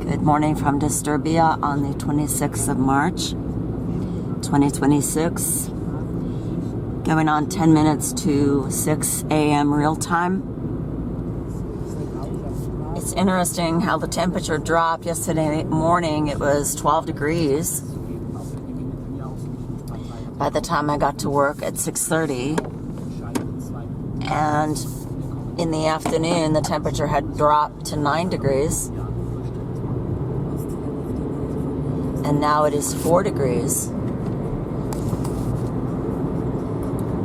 Good morning from Disturbia on the 26th of March, 2026. Going on 10 minutes to 6 a.m. real time. It's interesting how the temperature dropped yesterday morning. It was 12 degrees. By the time I got to work at 6:30. And in the afternoon, the temperature had dropped to 9 degrees. And now it is 4 degrees.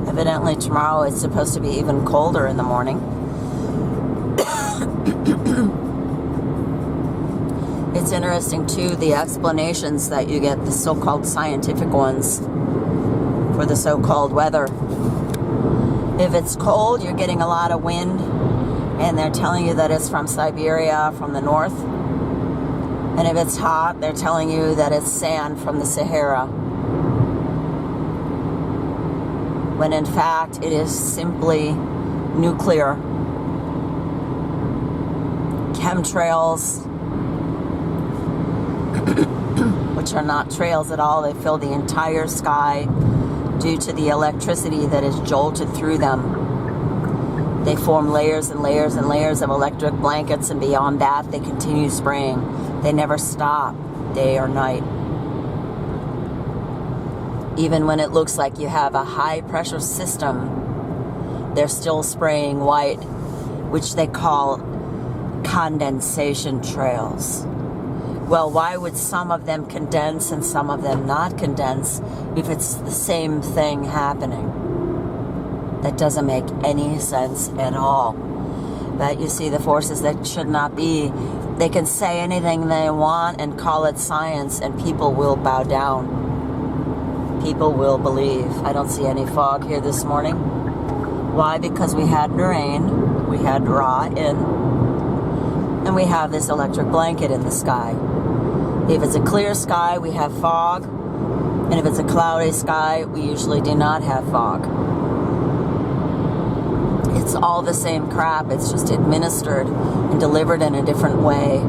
Evidently tomorrow it's supposed to be even colder in the morning. It's interesting too, the explanations that you get, the so-called scientific ones, for the so-called weather. If it's cold, you're getting a lot of wind, and they're telling you that it's from Siberia, from the north. And if it's hot, they're telling you that it's sand from the Sahara. When in fact, it is simply nuclear chemtrails, which are not trails at all. They fill the entire sky due to the electricity that is jolted through them. They form layers and layers and layers of electric blankets, and beyond that, they continue spraying. They never stop, day or night. Even when it looks like you have a high-pressure system, they're still spraying white, which they call condensation trails. Well, why would some of them condense and some of them not condense if it's the same thing happening? That doesn't make any sense at all. But you see, the forces that should not be, they can say anything they want and call it science, and people will bow down. People will believe. I don't see any fog here this morning. Why? Because we had rain, we had raw in, and we have this electric blanket in the sky. If it's a clear sky, we have fog, and if it's a cloudy sky, we usually do not have fog. It's all the same crap. It's just administered and delivered in a different way.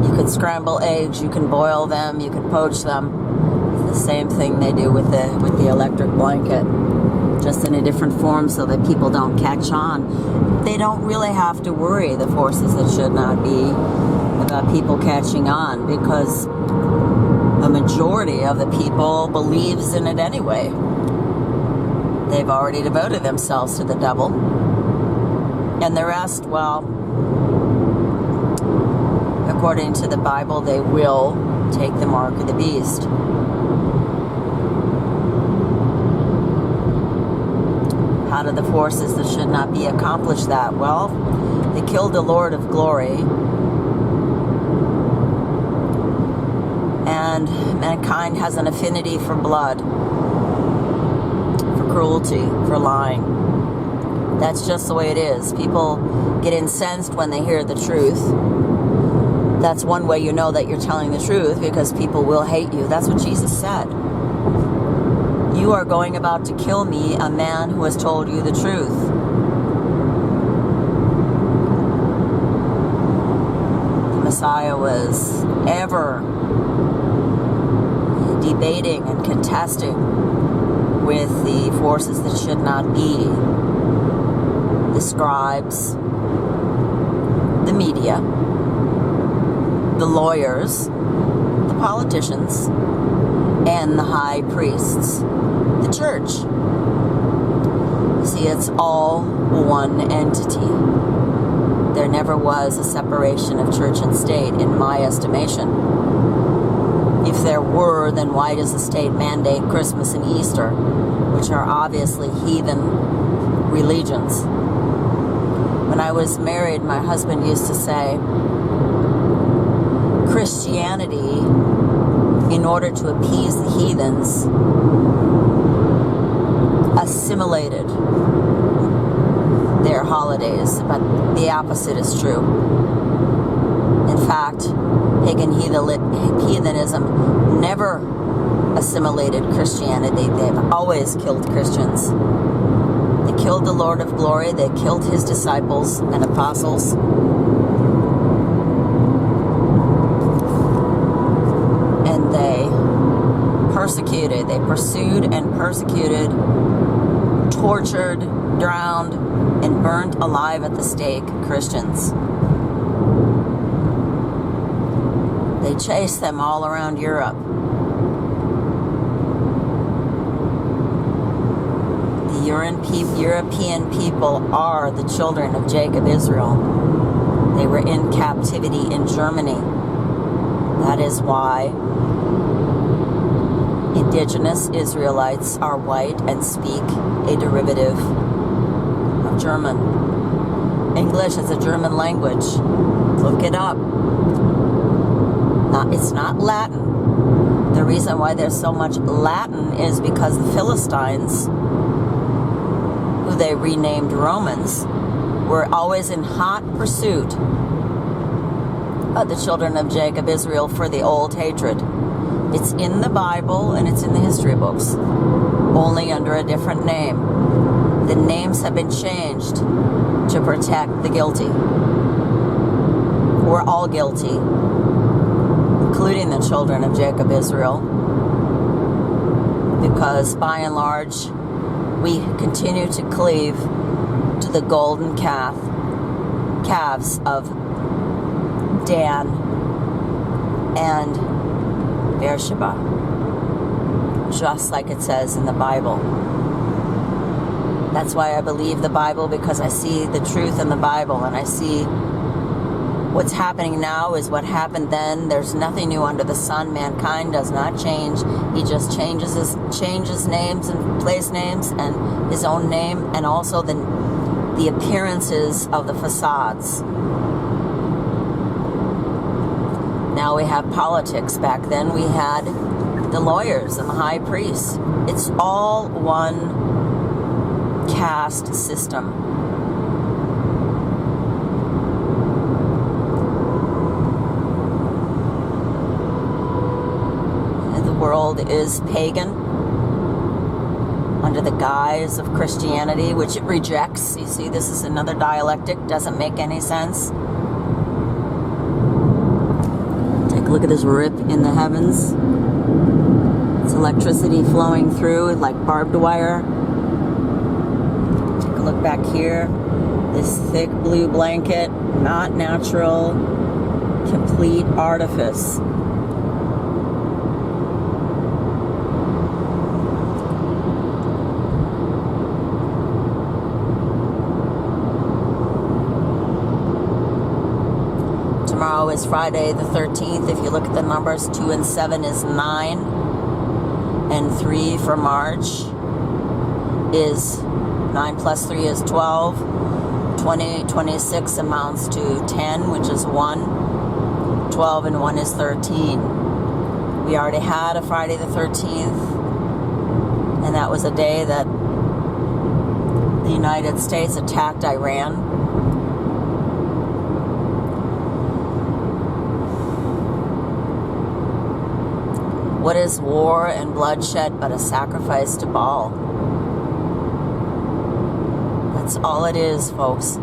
You can scramble eggs, you can boil them, you can poach them. It's the same thing they do with the electric blanket, just in a different form so that people don't catch on. They don't really have to worry, the forces that should not be, about people catching on, because the majority of the people believes in it anyway. They've already devoted themselves to the devil. And the rest, well, according to the Bible, they will take the mark of the beast. How do the forces that should not be accomplish that? Well, they killed the Lord of glory. And mankind has an affinity for blood, for cruelty, for lying. That's just the way it is. People get incensed when they hear the truth. That's one way you know that you're telling the truth, because people will hate you. That's what Jesus said. You are going about to kill me, a man who has told you the truth. The Messiah was ever debating and contesting with the forces that should not be. The scribes, the media, the lawyers, the politicians, and the high priests, the church. You see, it's all one entity. There never was a separation of church and state, in my estimation. If there were, then why does the state mandate Christmas and Easter, which are obviously heathen religions? When I was married, my husband used to say, Christianity, in order to appease the heathens, assimilated their holidays, but the opposite is true. In fact, pagan heathenism never assimilated Christianity. They've always killed Christians. They killed the Lord of glory. They killed his disciples and apostles. persecuted. They pursued and persecuted, tortured, drowned, and burnt alive at the stake Christians. They chased them all around Europe. The European people are the children of Jacob Israel. They were in captivity in Germany. That is why indigenous Israelites are white and speak a derivative of German. English is a German language. Look it up. It's not Latin. The reason why there's so much Latin is because the Philistines, who they renamed Romans, were always in hot pursuit of the children of Jacob Israel for the old hatred. It's in the Bible and it's in the history books, only under a different name. The names have been changed to protect the guilty. We're all guilty, including the children of Jacob Israel, because by and large, we continue to cleave to the golden calves of Dan and Beersheba, just like it says in the Bible. That's why I believe the Bible, because I see the truth in the Bible, and I see what's happening now is what happened then. There's nothing new under the sun. Mankind does not change. He just changes names and place names and his own name, and also the appearances of the facades. Now we have politics. Back then we had the lawyers and the high priests. It's all one caste system. And the world is pagan under the guise of Christianity, which it rejects. You see, this is another dialectic. Doesn't make any sense. Look at this rip in the heavens. It's electricity flowing through it like barbed wire. Take a look back here. This thick blue blanket, not natural, complete artifice. Tomorrow is Friday the 13th. If you look at the numbers, 2 and 7 is 9. And 3 for March is 9 plus 3 is 12. 26 amounts to 10, which is 1. 12 and 1 is 13. We already had a Friday the 13th. And that was a day that the United States attacked Iran. What is war and bloodshed but a sacrifice to Baal? That's all it is, folks.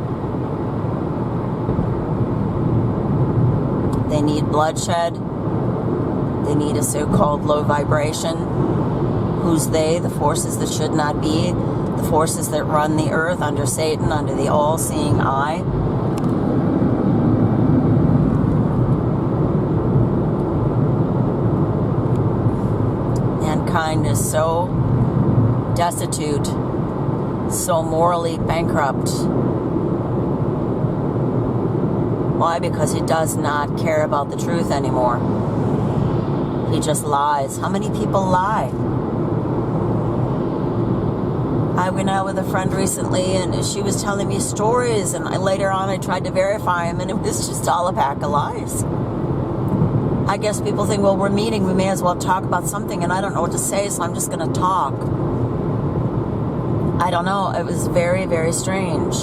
They need bloodshed. They need a so-called low vibration. Who's they? The forces that should not be. The forces that run the earth under Satan, under the all-seeing eye. Mankind is so destitute, so morally bankrupt. Why? Because he does not care about the truth anymore. He just lies. How many people lie? I went out with a friend recently and she was telling me stories, and later on I tried to verify them, and it was just all a pack of lies. I guess people think, well, we're meeting, we may as well talk about something, and I don't know what to say, so I'm just going to talk. I don't know. It was very, very strange.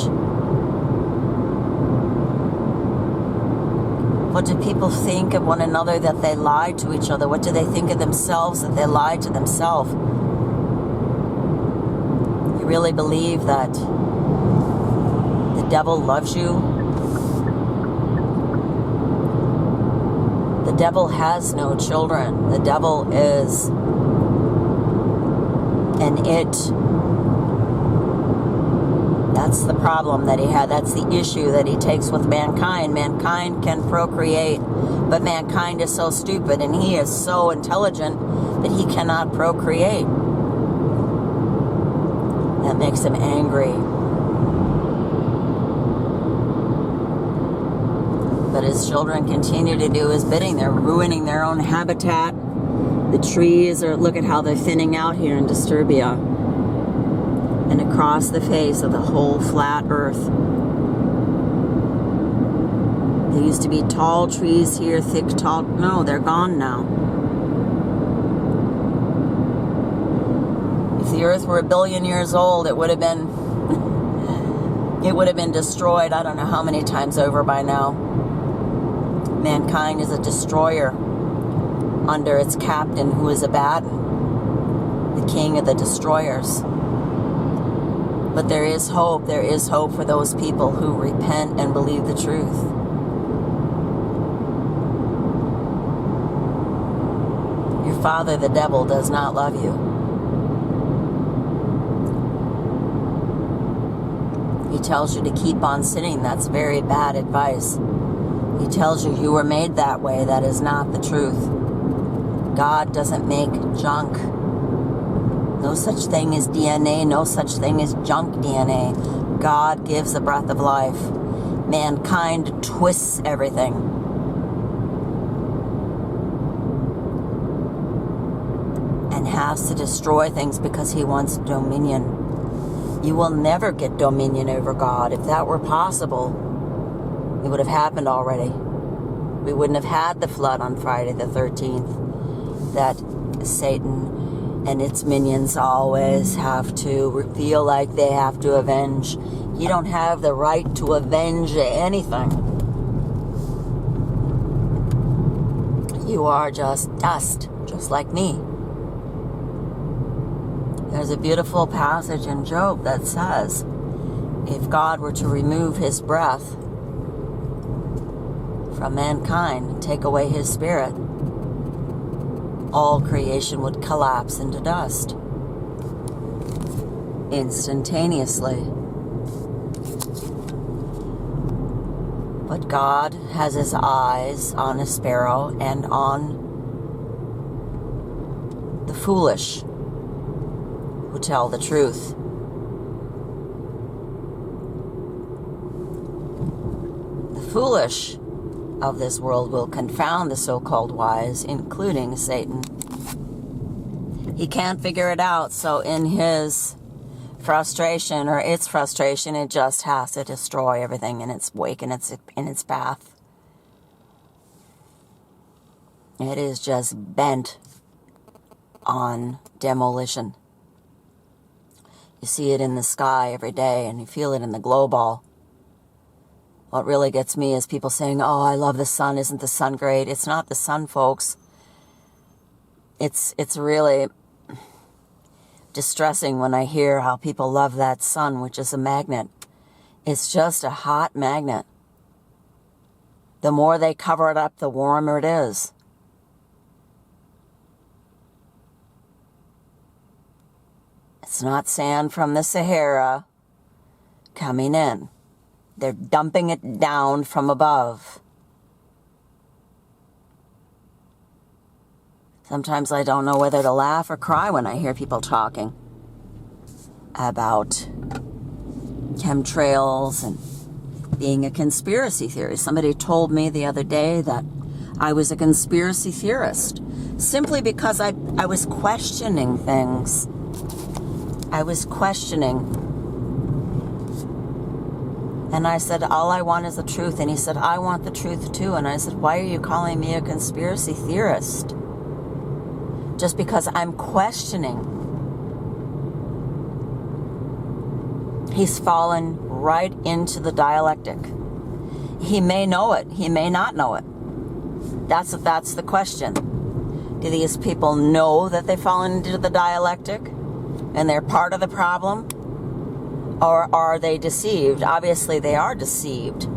What do people think of one another that they lie to each other? What do they think of themselves that they lie to themselves? You really believe that the devil loves you? The devil has no children. The devil is And that's the problem that he had. That's the issue that he takes with mankind. Mankind can procreate, but mankind is so stupid and he is so intelligent that he cannot procreate. That makes him angry. But his children continue to do his bidding. They're ruining their own habitat. The trees look at how they're thinning out here in Disturbia and across the face of the whole flat earth. There used to be tall trees here, thick, tall. No, they're gone now. If the earth were 1 billion years old, it would have been destroyed. I don't know how many times over by now. Mankind is a destroyer under its captain, who is Abaddon, the king of the destroyers. But there is hope. There is hope for those people who repent and believe the truth. Your father, the devil, does not love you. He tells you to keep on sinning. That's very bad advice. He tells you you were made that way. That is not the truth. God doesn't make junk. No such thing as DNA. No such thing as junk DNA. God gives the breath of life. Mankind twists everything. And has to destroy things because he wants dominion. You will never get dominion over God. If that were possible, it would have happened already. We wouldn't have had the flood on Friday the 13th that Satan and its minions always have to feel like they have to avenge. You don't have the right to avenge anything. You are just dust, just like me. There's a beautiful passage in Job that says, if God were to remove his breath from mankind and take away his spirit, all creation would collapse into dust instantaneously. But God has his eyes on a sparrow and on the foolish who tell the truth. The foolish of this world will confound the so-called wise, including Satan. He can't figure it out, so in his frustration, or its frustration, it just has to destroy everything in its wake and in its path. It is just bent on demolition. You see it in the sky every day, and you feel it in the glow ball. What really gets me is people saying, oh, I love the sun. Isn't the sun great? It's not the sun, folks. It's really distressing when I hear how people love that sun, which is a magnet. It's just a hot magnet. The more they cover it up, the warmer it is. It's not sand from the Sahara coming in. They're dumping it down from above. Sometimes I don't know whether to laugh or cry when I hear people talking about chemtrails and being a conspiracy theorist. Somebody told me the other day that I was a conspiracy theorist simply because I was questioning things. I was questioning. And I said, all I want is the truth. And he said, I want the truth too. And I said, why are you calling me a conspiracy theorist? Just because I'm questioning. He's fallen right into the dialectic. He may know it. He may not know it. That's the question. Do these people know that they've fallen into the dialectic and they're part of the problem? Or are they deceived? Obviously, they are deceived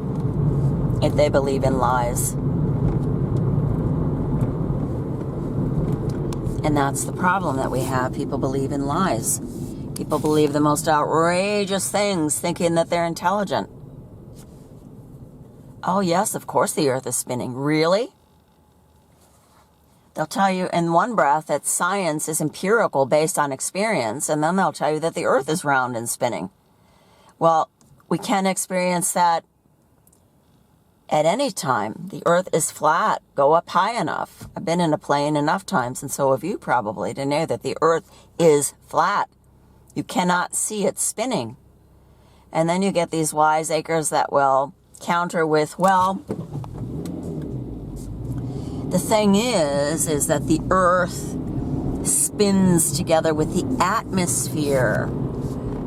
if they believe in lies. And that's the problem that we have. People believe in lies. People believe the most outrageous things, thinking that they're intelligent. Oh, yes, of course the earth is spinning. Really? They'll tell you in one breath that science is empirical based on experience, and then they'll tell you that the earth is round and spinning. Well, we can't experience that at any time. The earth is flat. Go up high enough. I've been in a plane enough times, and so have you probably, to know that the earth is flat. You cannot see it spinning. And then you get these wiseacres that will counter with, well, the thing is that the earth spins together with the atmosphere.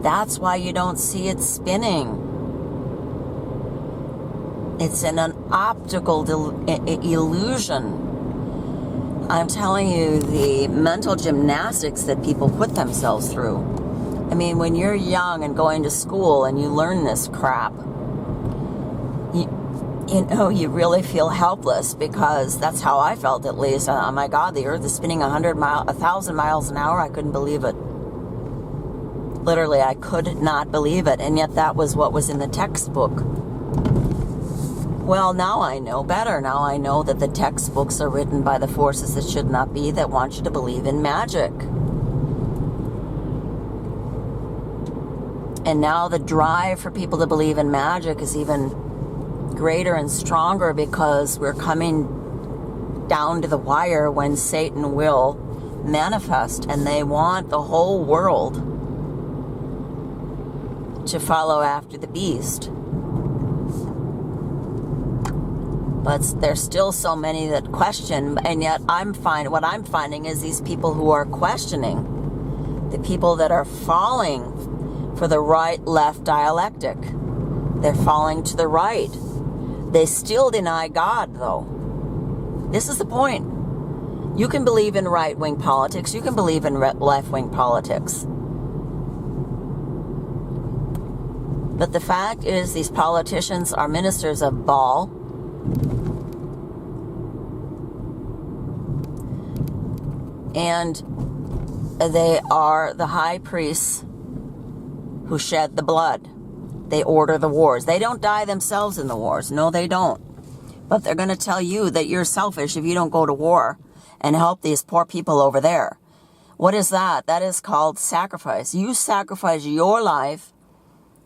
That's why you don't see it spinning. It's an optical illusion. I'm telling you, the mental gymnastics that people put themselves through. I mean, when you're young and going to school and you learn this crap, you really feel helpless, because that's how I felt, at least. Oh my God, the earth is spinning 1,000 miles an hour. I couldn't believe it. Literally, I could not believe it. And yet that was what was in the textbook. Well, now I know better. Now I know that the textbooks are written by the forces that should not be, that want you to believe in magic. And now the drive for people to believe in magic is even greater and stronger, because we're coming down to the wire when Satan will manifest, and they want the whole world to follow after the beast. But there's still so many that question, and yet what I'm finding is these people who are questioning, the people that are falling for the right-left dialectic. They're falling to the right. They still deny God, though. This is the point. You can believe in right-wing politics. You can believe in left-wing politics. But the fact is, these politicians are ministers of Baal. And they are the high priests who shed the blood. They order the wars. They don't die themselves in the wars. No, they don't. But they're going to tell you that you're selfish if you don't go to war and help these poor people over there. What is that? That is called sacrifice. You sacrifice your life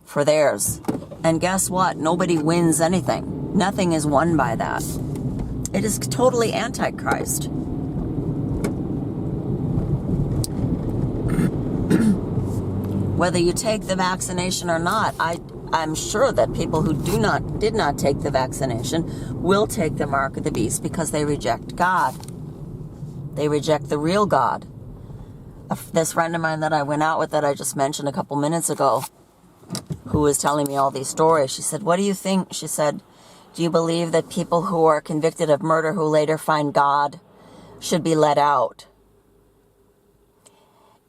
for theirs. And guess what? Nobody wins anything. Nothing is won by that. It is totally antichrist. Whether you take the vaccination or not, I'm sure that people who did not take the vaccination will take the mark of the beast, because they reject God. They reject the real God. This friend of mine that I went out with, that I just mentioned a couple minutes ago, who was telling me all these stories, she said, what do you think? She said, do you believe that people who are convicted of murder who later find God should be let out?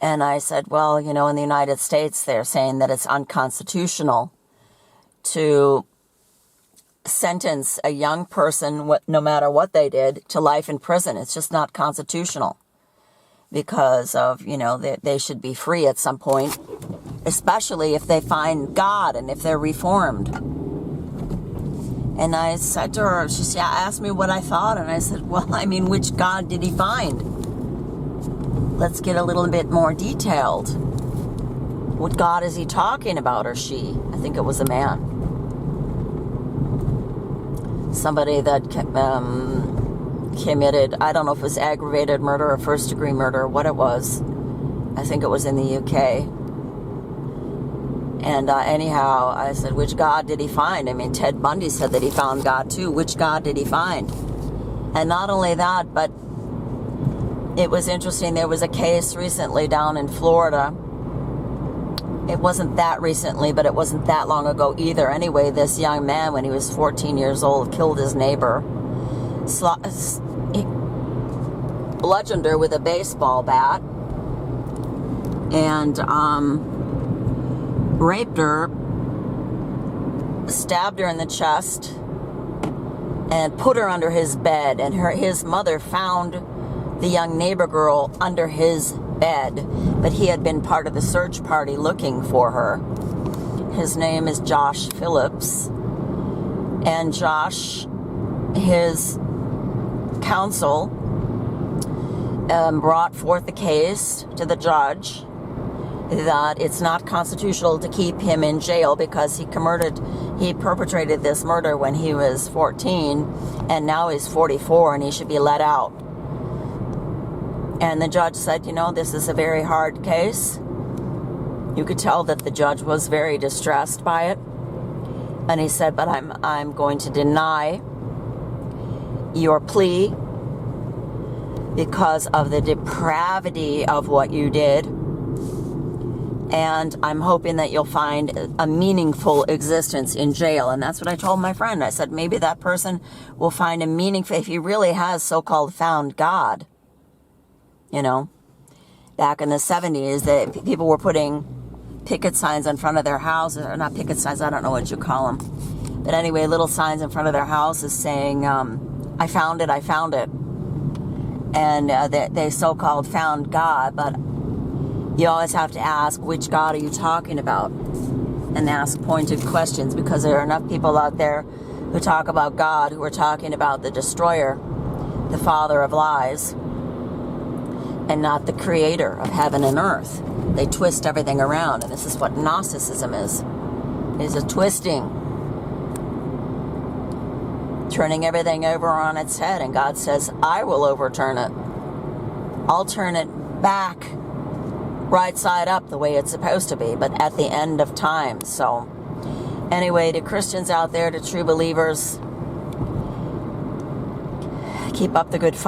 And I said, well, in the United States, they're saying that it's unconstitutional to sentence a young person, no matter what they did, to life in prison. It's just not constitutional, because of, they should be free at some point, especially if they find God and if they're reformed. And I said to her, she asked me what I thought, and I said, well, which God did he find? Let's get a little bit more detailed. What God is he talking about, or she? I think it was a man. Somebody that committed, I don't know if it was aggravated murder or first-degree murder, what it was. I think it was in the UK. And anyhow, I said, which God did he find? Ted Bundy said that he found God too. Which God did he find? And not only that, but it was interesting. There was a case recently down in Florida. It wasn't that recently, but it wasn't that long ago either. Anyway, this young man, when he was 14 years old, killed his neighbor. He bludgeoned her with a baseball bat. And raped her, stabbed her in the chest, and put her under his bed. And his mother found the young neighbor girl under his bed, but he had been part of the search party looking for her. His name is Josh Phillips. And Josh, his counsel, brought forth the case to the judge that it's not constitutional to keep him in jail because he perpetrated this murder when he was 14, and now he's 44, and he should be let out. And the judge said, this is a very hard case. You could tell that the judge was very distressed by it. And he said, but I'm going to deny your plea because of the depravity of what you did. And I'm hoping that you'll find a meaningful existence in jail. And that's what I told my friend. I said, maybe that person will find a meaningful, if he really has so-called found God. Back in the 70s, people were putting picket signs in front of their houses, or not picket signs, I don't know what you call them. But anyway, little signs in front of their houses saying, I found it. And they so-called found God, but you always have to ask, which God are you talking about? And ask pointed questions, because there are enough people out there who talk about God who are talking about the destroyer, the father of lies, and not the creator of heaven and earth. They twist everything around, and this is what Gnosticism is a twisting, turning everything over on its head. And God says, I will overturn it. I'll turn it back right side up the way it's supposed to be, but at the end of time. So anyway, to Christians out there, to true believers, keep up the good fight.